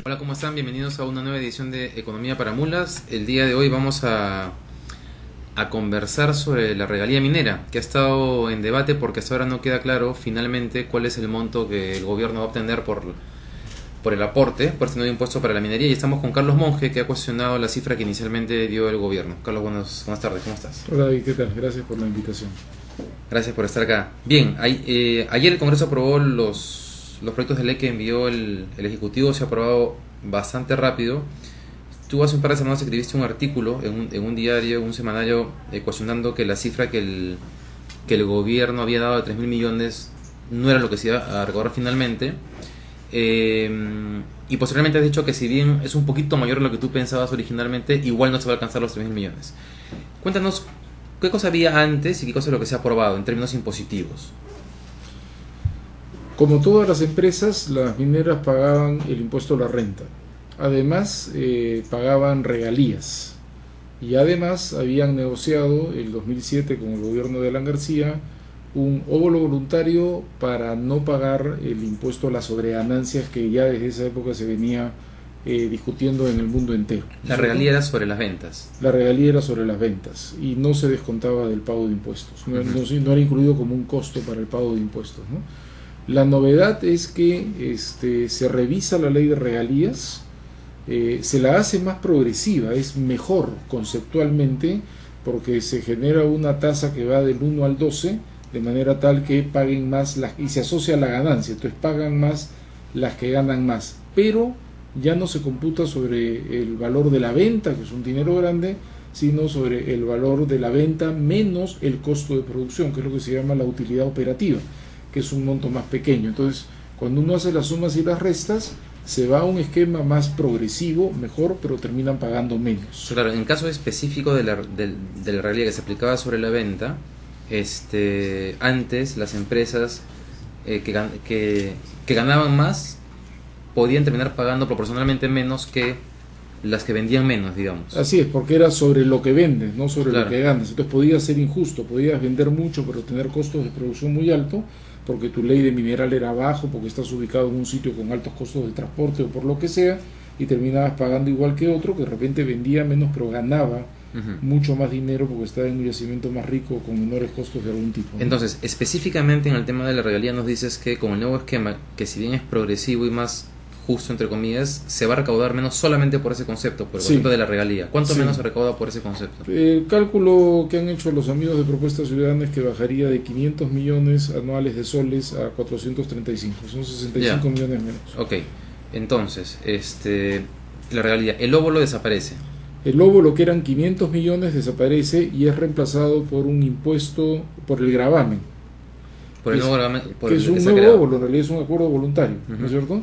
Hola, ¿cómo están? Bienvenidos a una nueva edición de Economía para Mulas. El día de hoy vamos a conversar sobre la regalía minera, que ha estado en debate porque hasta ahora no queda claro finalmente cuál es el monto que el gobierno va a obtener por el aporte, por este nuevo impuesto para la minería. Y estamos con Carlos Monge, que ha cuestionado la cifra que inicialmente dio el gobierno. Carlos, buenas tardes, ¿cómo estás? Hola David, ¿qué tal? Gracias por la invitación. Gracias por estar acá. Bien, ayer el Congreso aprobó los proyectos de ley que envió el Ejecutivo. Se ha aprobado bastante rápido. Tú hace un par de semanas escribiste un artículo en un diario, un semanario, cuestionando que la cifra que el gobierno había dado de 3.000 millones no era lo que se iba a recaudar finalmente. Y posteriormente has dicho que si bien es un poquito mayor de lo que tú pensabas originalmente, igual no se va a alcanzar los 3.000 millones. Cuéntanos, ¿qué cosa había antes y qué cosa es lo que se ha aprobado en términos impositivos? Como todas las empresas, las mineras pagaban el impuesto a la renta. Además, pagaban regalías. Y además habían negociado el 2007 con el gobierno de Alan García un óvulo voluntario para no pagar el impuesto a las sobreganancias que ya desde esa época se venía discutiendo en el mundo entero. La regalía era sobre las ventas. La regalía era sobre las ventas y no se descontaba del pago de impuestos. No era incluido como un costo para el pago de impuestos, ¿no? La novedad es que se revisa la ley de regalías, se la hace más progresiva, es mejor conceptualmente porque se genera una tasa que va del 1 al 12, de manera tal que paguen más y se asocia a la ganancia, entonces pagan más las que ganan más, pero ya no se computa sobre el valor de la venta, que es un dinero grande, sino sobre el valor de la venta menos el costo de producción, que es lo que se llama la utilidad operativa, que es un monto más pequeño. Entonces, cuando uno hace las sumas y las restas, se va a un esquema más progresivo, mejor, pero terminan pagando menos. Claro, en el caso específico de la realidad que se aplicaba sobre la venta, antes las empresas que ganaban más podían terminar pagando proporcionalmente menos que las que vendían menos, digamos. Así es, porque era sobre lo que vendes, no sobre Claro. lo que ganas. Entonces podía ser injusto, podías vender mucho pero tener costos de producción muy altos, porque tu ley de mineral era bajo, porque estás ubicado en un sitio con altos costos de transporte o por lo que sea, y terminabas pagando igual que otro que de repente vendía menos pero ganaba mucho más dinero porque estaba en un yacimiento más rico con menores costos de algún tipo, ¿no? Entonces, específicamente en el tema de la regalía nos dices que con el nuevo esquema, que si bien es progresivo y más justo entre comillas, se va a recaudar menos solamente por ese concepto, por el concepto de la regalía. ¿Cuánto menos se recauda por ese concepto? El cálculo que han hecho los amigos de Propuesta Ciudadana es que bajaría de 500 millones anuales de soles a 435, son 65 millones menos. Ok, entonces, la regalía, el óvulo desaparece. El óvulo, que eran 500 millones, desaparece y es reemplazado por un impuesto, por el gravamen. Por el nuevo gravamen, que es un nuevo óvulo, en realidad es un acuerdo voluntario, ¿no es cierto?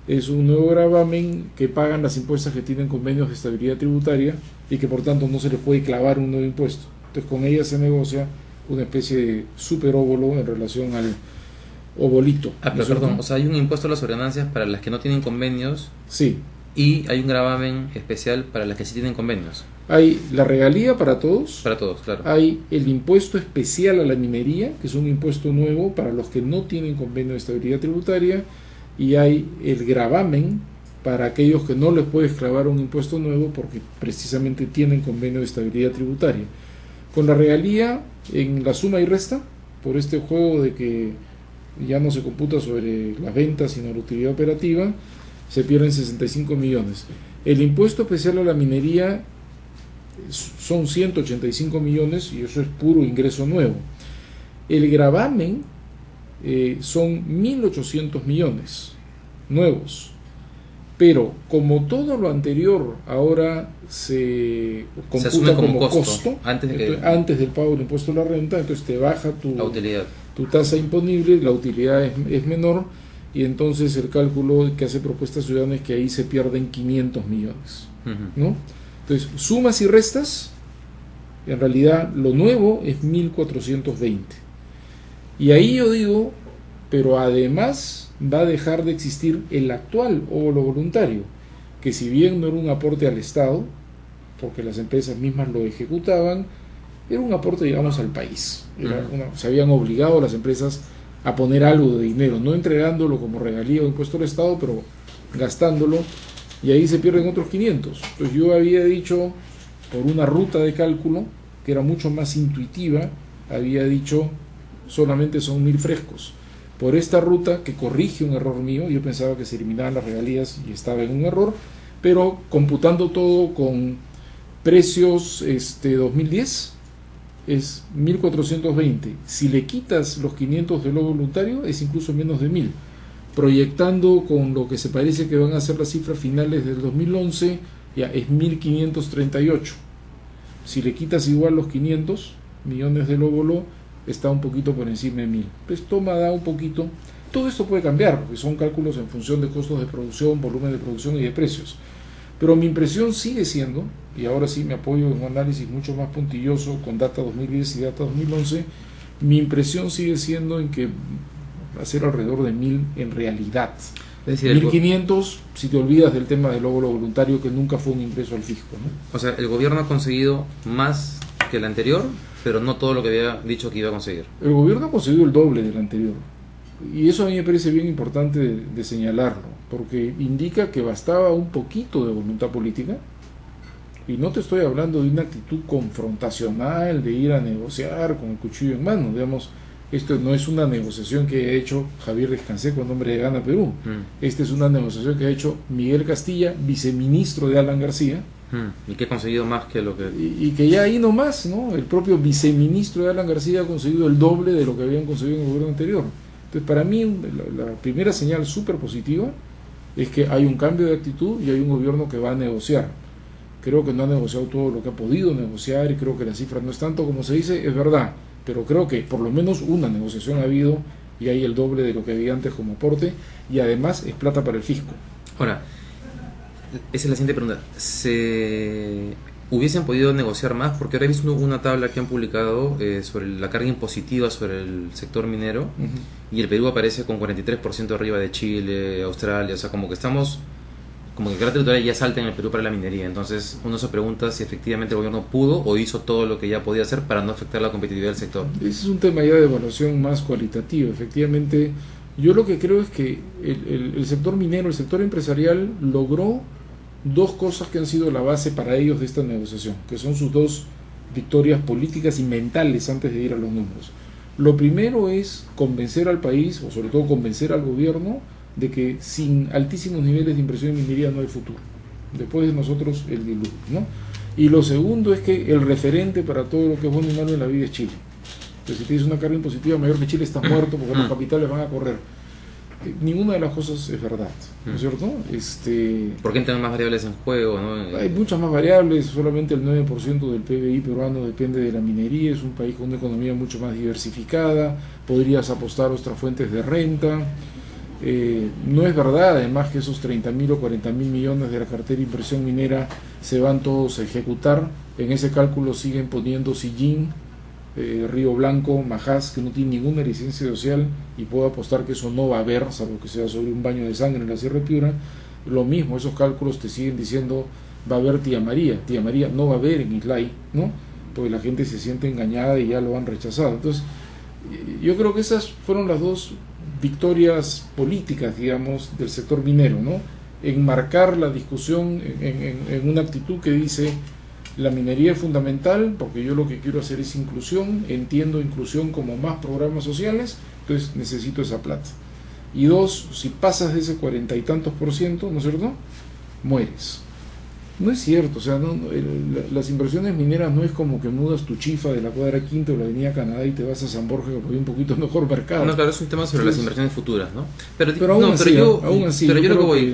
Es un nuevo gravamen que pagan las empresas que tienen convenios de estabilidad tributaria y que por tanto no se les puede clavar un nuevo impuesto. Entonces con ellas se negocia una especie de super óvulo en relación al ovolito. Pero perdón, o sea, hay un impuesto a las ganancias para las que no tienen convenios. Sí. Y hay un gravamen especial para las que sí tienen convenios. Hay la regalía para todos. Para todos, claro. Hay el impuesto especial a la minería, que es un impuesto nuevo para los que no tienen convenio de estabilidad tributaria. Y hay el gravamen para aquellos que no les puedes clavar un impuesto nuevo porque precisamente tienen convenio de estabilidad tributaria. Con la regalía, en la suma y resta, por este juego de que ya no se computa sobre las ventas sino la utilidad operativa, se pierden 65 millones. El impuesto especial a la minería son 185 millones y eso es puro ingreso nuevo. El gravamen son 1.800 millones nuevos, pero como todo lo anterior ahora se computa como costo antes del pago del impuesto a la renta, entonces te baja tu tasa imponible, la utilidad es menor y entonces el cálculo que hace Propuesta Ciudadana es que ahí se pierden 500 millones, ¿no? Entonces sumas y restas, en realidad lo nuevo es 1.420. Y ahí yo digo, pero además va a dejar de existir el actual óvulo voluntario, que si bien no era un aporte al Estado, porque las empresas mismas lo ejecutaban, era un aporte, digamos, al país. Se habían obligado las empresas a poner algo de dinero, no entregándolo como regalía o impuesto al Estado, pero gastándolo, y ahí se pierden otros 500. Entonces yo había dicho, por una ruta de cálculo que era mucho más intuitiva, había dicho solamente son 1000 frescos. Por esta ruta que corrige un error mío, yo pensaba que se eliminaban las regalías y estaba en un error, pero computando todo con precios 2010 es 1420. Si le quitas los 500 de lo voluntario es incluso menos de 1000. Proyectando con lo que se parece que van a ser las cifras finales del 2011, ya es 1538. Si le quitas igual los 500 millones de lóbulo, está un poquito por encima de 1000. Pues da un poquito. Todo esto puede cambiar, porque son cálculos en función de costos de producción, volumen de producción y de precios. Pero mi impresión sigue siendo, y ahora sí me apoyo en un análisis mucho más puntilloso con data 2010 y data 2011, mi impresión sigue siendo en que va a ser alrededor de 1000 en realidad. Es decir, 1500 si te olvidas del tema del lóbulo voluntario, que nunca fue un ingreso al fisco, ¿no? O sea, el gobierno ha conseguido más que el anterior, pero no todo lo que había dicho que iba a conseguir. El gobierno ha conseguido el doble del anterior. Y eso a mí me parece bien importante de señalarlo, porque indica que bastaba un poquito de voluntad política, y no te estoy hablando de una actitud confrontacional, de ir a negociar con el cuchillo en mano, digamos. Esto no es una negociación que ha hecho Javier Descanseco en nombre de Gana Perú. Esta es una negociación que ha hecho Miguel Castilla, viceministro de Alan García. Y que ha conseguido más que lo que... Y que ya ahí nomás, ¿no? El propio viceministro de Alan García ha conseguido el doble de lo que habían conseguido en el gobierno anterior. Entonces, para mí, la primera señal súper positiva es que hay un cambio de actitud y hay un gobierno que va a negociar. Creo que no ha negociado todo lo que ha podido negociar, y creo que la cifra no es tanto como se dice, es verdad, pero creo que por lo menos una negociación ha habido y hay el doble de lo que había antes como aporte, y además es plata para el fisco. Ahora, esa es la siguiente pregunta. ¿Se hubiesen podido negociar más? Porque ahora he visto una tabla que han publicado sobre la carga impositiva sobre el sector minero, y el Perú aparece con 43% arriba de Chile, Australia, o sea, como que estamos... como que la carga tributaria ya salta en el Perú para la minería. Entonces uno se pregunta si efectivamente el gobierno pudo o hizo todo lo que ya podía hacer para no afectar la competitividad del sector. Ese es un tema ya de evaluación más cualitativa. Efectivamente, yo lo que creo es que el sector minero, el sector empresarial, logró dos cosas que han sido la base para ellos de esta negociación, que son sus dos victorias políticas y mentales antes de ir a los números. Lo primero es convencer al país, o sobre todo convencer al gobierno, de que sin altísimos niveles de inversión en minería no hay futuro. Después de nosotros el diluvio, ¿no? Y lo segundo es que el referente para todo lo que es bueno y malo en la vida es Chile. Entonces, si tienes una carga impositiva mayor que Chile, estás muerto porque los capitales van a correr. Ninguna de las cosas es verdad, ¿no es cierto? Porque entran más variables en juego, ¿no? Hay muchas más variables, solamente el 9% del PBI peruano depende de la minería, es un país con una economía mucho más diversificada, podrías apostar a otras fuentes de renta. No es verdad además que esos 30.000 o 40.000 millones de la cartera de inversión minera se van todos a ejecutar. En ese cálculo siguen poniendo Sillín, Río Blanco, Majás, que no tiene ninguna licencia social, y puedo apostar que eso no va a haber, salvo que sea sobre un baño de sangre en la Sierra de Piura. Lo mismo, esos cálculos te siguen diciendo va a haber Tía María no va a haber en Islay, ¿no? Porque la gente se siente engañada y ya lo han rechazado. Entonces yo creo que esas fueron las dos victorias políticas, digamos, del sector minero, ¿no? Enmarcar la discusión en una actitud que dice la minería es fundamental porque yo lo que quiero hacer es inclusión, entiendo inclusión como más programas sociales, entonces necesito esa plata. Y dos, si pasas de ese 40 y tantos %, ¿no es cierto?, mueres. No es cierto, o sea, las inversiones mineras no es como que mudas tu chifa de la cuadra quinta o la avenida Canadá y te vas a San Borja, que hay un poquito mejor mercado. No, claro, es un tema sobre las inversiones futuras, ¿no? Pero aún así, yo lo que voy...